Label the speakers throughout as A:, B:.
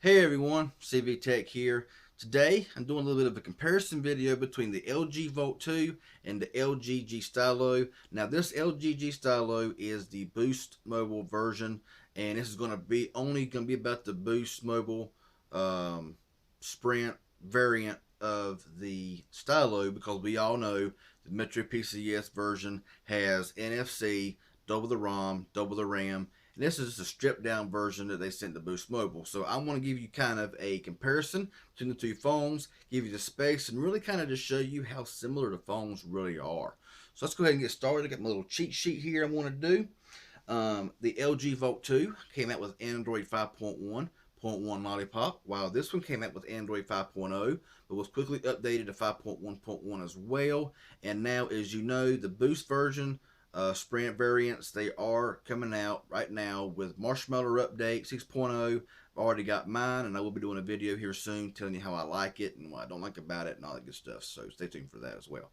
A: Hey everyone, CV Tech here. Today I'm doing a little bit of a comparison video between the LG Volt 2 and the LG G Stylo. Now this LG G Stylo is the Boost Mobile version, and this is going to be about the Boost Mobile Sprint variant of the Stylo, because we all know the Metro PCS version has NFC, double the ROM, double the RAM, and this is a stripped down version that they sent to Boost Mobile. So I want to give you kind of a comparison between the two phones, give you the specs, and really kind of just show you how similar the phones really are. So let's go ahead and get started. I got my little cheat sheet here I want to do. The LG Volt 2 came out with Android 5.1.1 Lollipop, while this one came out with Android 5.0, but was quickly updated to 5.1.1 as well. And now, as you know, the Boost version, Sprint variants, they are coming out right now with Marshmallow Update 6.0. I've already got mine, and I will be doing a video here soon telling you how I like it and what I don't like about it and all that good stuff. So stay tuned for that as well.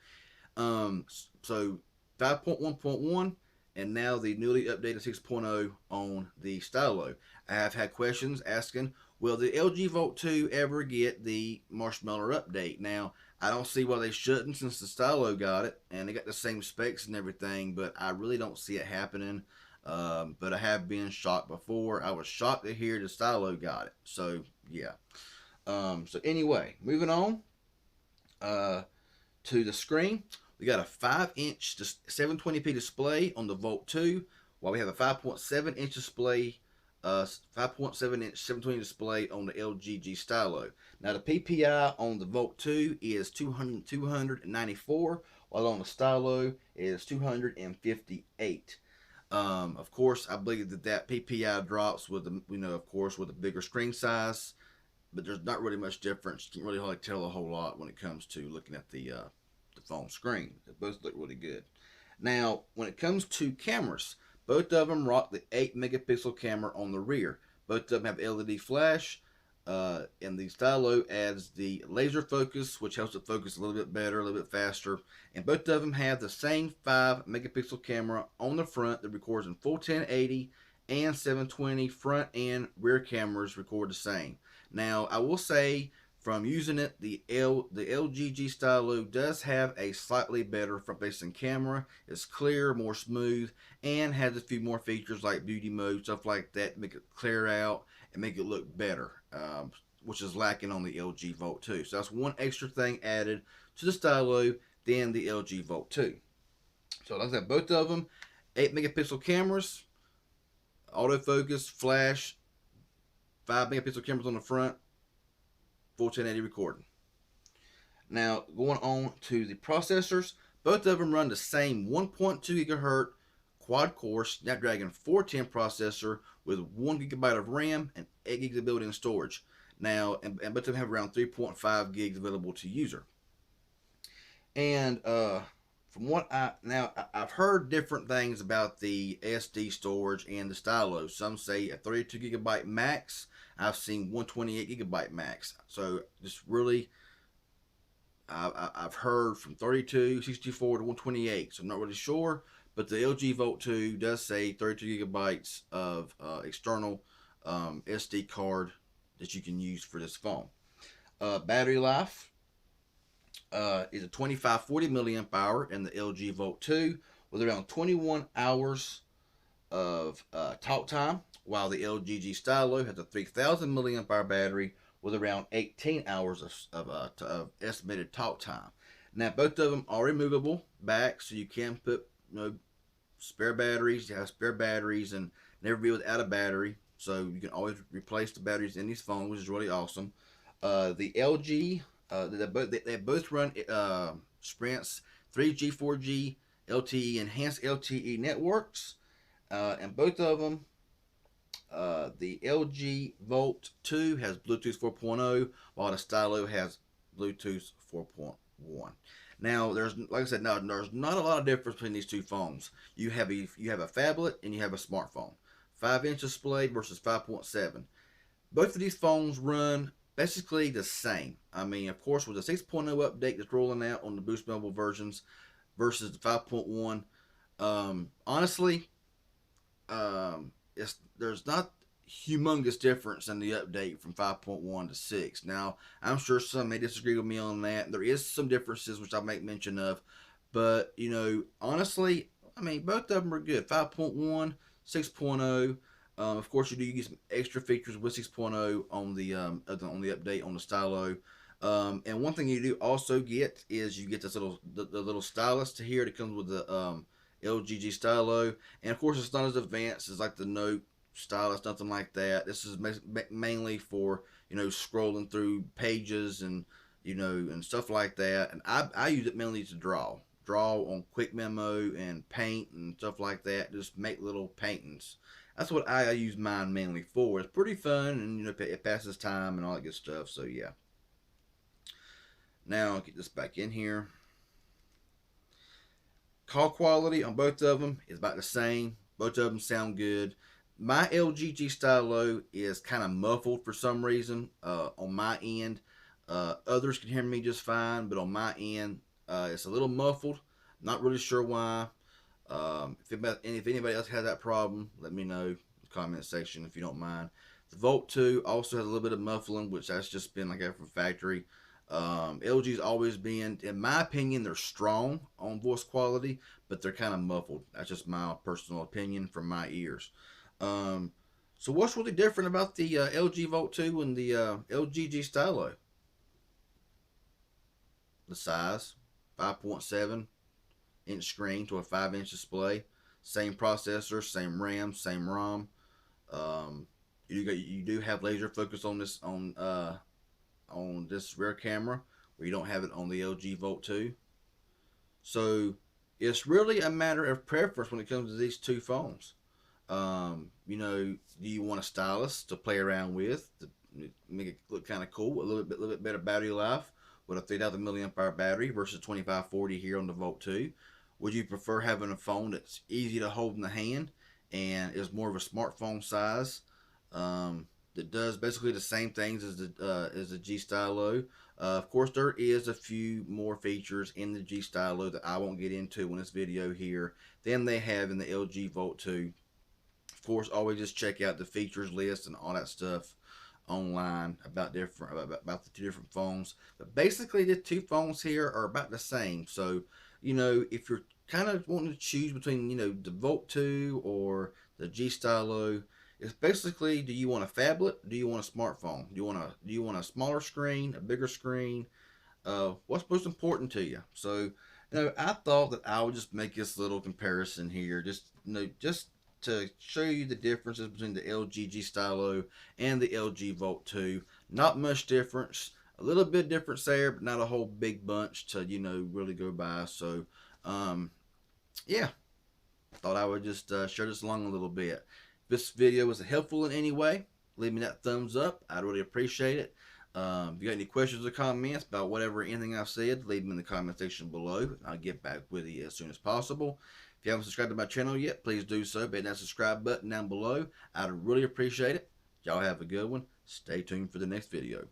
A: So 5.1.1 and now the newly updated 6.0 on the Stylo. I have had questions asking, will the LG Volt 2 ever get the Marshmallow Update? Now, I don't see why they shouldn't, since the Stylo got it and they got the same specs and everything, but I really don't see it happening. But I have been shocked before. I was shocked to hear the Stylo got it. So yeah. So anyway, moving on to the screen. We got a 5-inch 720p display on the Volt 2, while we have a 5.7-inch display, 5.7-inch 720 display on the LG G Stylo. Now the PPI on the Volt 2 is 294, while on the Stylo is 258. Of course, I believe that PPI drops with the, of course, with a bigger screen size, but there's not really much difference. You can't really hardly tell a whole lot when it comes to looking at the phone screen. They both look really good. Now, when it comes to cameras, both of them rock the 8 megapixel camera on the rear. Both of them have LED flash, and the Stylo adds the laser focus, which helps it focus a little bit better, a little bit faster. And both of them have the same 5 megapixel camera on the front that records in full 1080, and 720 front and rear cameras record the same. Now, I will say, from using it, the LG G Stylo does have a slightly better front-facing camera. It's clear, more smooth, and has a few more features like beauty mode, stuff like that, make it clear out and make it look better, which is lacking on the LG Volt 2. So that's one extra thing added to the Stylo than the LG Volt 2. So like I said, both of them, 8 megapixel cameras, autofocus, flash, 5 megapixel cameras on the front, full 1080 recording. Now, going on to the processors, both of them run the same 1.2 gigahertz quad-core Snapdragon 410 processor with 1 gigabyte of RAM and 8 gigs of built-in storage. Now, and both of them have around 3.5 gigs available to user. And from what I've heard different things about the SD storage and the Stylo. Some say a 32 gigabyte max. I've seen 128 gigabyte max. So just really, I've heard from 32, 64 to 128. So I'm not really sure, but the LG Volt 2 does say 32 gigabytes of external SD card that you can use for this phone. Battery life is a 2540 milliamp hour in the LG Volt 2 with around 21 hours of talk time, while the LG G Stylo has a 3000 milliamp hour battery with around 18 hours of estimated talk time. Now, both of them are removable back, so you can put spare batteries. You have spare batteries and never be without a battery, so you can always replace the batteries in these phones, which is really awesome. The LG, they both run Sprint's 3G, 4G, LTE, enhanced LTE networks. And both of them, the LG Volt 2 has Bluetooth 4.0, while the Stylo has Bluetooth 4.1. Now, there's not a lot of difference between these two phones. You have a phablet and you have a smartphone. 5-inch display versus 5.7. Both of these phones run basically the same. I mean, of course, with the 6.0 update that's rolling out on the Boost Mobile versions versus the 5.1, honestly, there's not humongous difference in the update from 5.1 to 6. Now, I'm sure some may disagree with me on that. There is some differences which I make mention of, but honestly, I mean, both of them are good. 5.1, 6.0. Of course, you do get some extra features with 6.0 on the update on the Stylo. And one thing you do also get is you get this the little stylus to here that comes with the LG G Stylo, and of course it's not as advanced as like the Note stylus, nothing like that. This is mainly for scrolling through pages and and stuff like that. And I use it mainly to draw on quick memo and paint and stuff like that. Just make little paintings. That's what I use mine mainly for. It's pretty fun, and it passes time and all that good stuff. So yeah. Now I'll get this back in here. Call quality on both of them is about the same. Both of them sound good. My LG G Stylo is kind of muffled for some reason on my end. Others can hear me just fine, but on my end, it's a little muffled. Not really sure why. If anybody else has that problem, let me know in the comment section if you don't mind. The Volt 2 also has a little bit of muffling, which that's just been like that from factory. LG's always been, in my opinion, they're strong on voice quality, but they're kind of muffled. That's just my personal opinion from my ears. So what's really different about the LG Volt 2 and the LG G Stylo? The size, 5.7 inch screen to a 5-inch display, same processor, same RAM, same ROM. You do have laser focus on this rear camera, where you don't have it on the LG Volt 2. So it's really a matter of preference when it comes to these two phones. Do you want a stylus to play around with to make it look kind of cool, a little bit better battery life with a 3,000 milliamp hour battery versus 2540 here on the Volt 2? Would you prefer having a phone that's easy to hold in the hand and is more of a smartphone size? That does basically the same things as the G Stylo. Of course, there is a few more features in the G Stylo that I won't get into in this video here than they have in the LG Volt 2. Of course, always just check out the features list and all that stuff online about the two different phones. But basically, the two phones here are about the same. So, if you're kind of wanting to choose between, the Volt 2 or the G Stylo, it's basically, do you want a phablet? Do you want a smartphone? Do you want a smaller screen, a bigger screen? What's most important to you? So, I thought that I would just make this little comparison here, just to show you the differences between the LG G Stylo and the LG Volt 2. Not much difference. A little bit difference there, but not a whole big bunch to really go by. So, yeah, thought I would just share this along a little bit. If this video was helpful in any way, leave me that thumbs up. I'd really appreciate it. If you got any questions or comments about anything I've said, leave them in the comment section below. I'll get back with you as soon as possible. If you haven't subscribed to my channel yet, please do so. Hit that subscribe button down below. I'd really appreciate it. Y'all have a good one. Stay tuned for the next video.